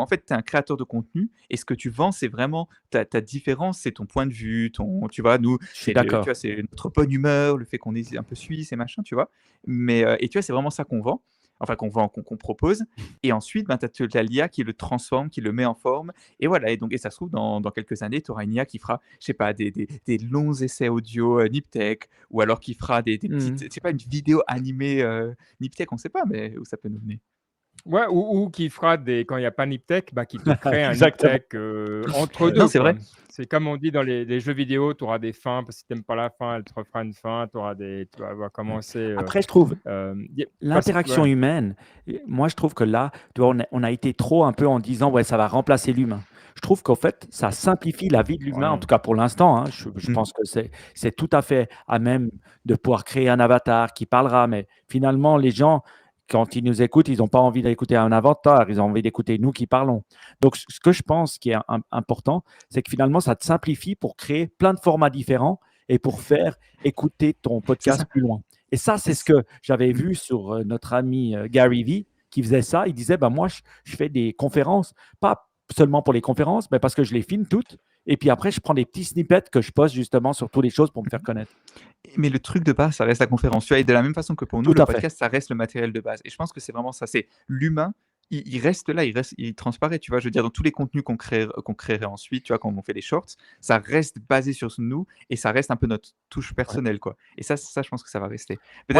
En fait, tu es un créateur de contenu et ce que tu vends, c'est vraiment ta différence, c'est ton point de vue, tu vois, nous, Je suis d'accord. c'est notre bonne humeur, le fait qu'on est un peu suisse et machin, tu vois. Mais, et tu vois, c'est vraiment ça qu'on vend, enfin qu'on propose. Et ensuite, ben, tu as l'IA qui le transforme, qui le met en forme. Et voilà, et donc, et ça se trouve, dans quelques années, tu auras une IA qui fera, je sais pas, des longs essais audio Niptech, ou alors qui fera des petites, Mmh. je sais pas, une vidéo animée Niptech, on sait pas, mais où ça peut nous mener. Ouais, ou qui fera des quand il y a pas Niptech, bah, qui te crée un Exactement. Niptech, entre Non, 2 c'est quoi. vrai. C'est comme on dit dans les jeux vidéo, tu auras des fins, parce que si tu aimes pas la fin, elle te refera une fin, tu vas commencer, Après, je trouve y parce l'interaction ouais. humaine, et moi, je trouve que là, tu vois, on a été trop un peu en disant: «Ouais, ça va remplacer l'humain». Je trouve qu'en fait, ça simplifie la vie de l'humain, en Ouais. tout cas pour l'instant, hein. Je Mmh. pense que c'est tout à fait à même de pouvoir créer un avatar qui parlera, mais finalement, les gens, quand ils nous écoutent, ils n'ont pas envie d'écouter un avatar, ils ont envie d'écouter nous qui parlons. Donc ce que je pense qui est important, c'est que finalement, ça te simplifie pour créer plein de formats différents et pour faire écouter ton C'est podcast ça. plus loin. Et ça, Et c'est ce que j'avais mmh. vu sur notre ami Gary Vee qui faisait ça. Il disait, bah, moi, je fais des conférences, pas seulement pour les conférences, mais parce que je les filme toutes. Et puis après, je prends des petits snippets que je poste justement sur toutes les choses pour me faire connaître. Mais le truc de base, ça reste la conférence, tu vois? Et de la même façon que pour nous, Tout le à fait. podcast, ça reste le matériel de base. Et je pense que c'est vraiment ça, c'est l'humain, il reste là, il transparaît, tu vois? Je veux dire, dans tous les contenus qu'on créerait ensuite, tu vois, quand on fait des shorts, ça reste basé sur nous et ça reste un peu notre touche Ouais. personnelle, quoi. Et ça, je pense que ça va rester. Peut-être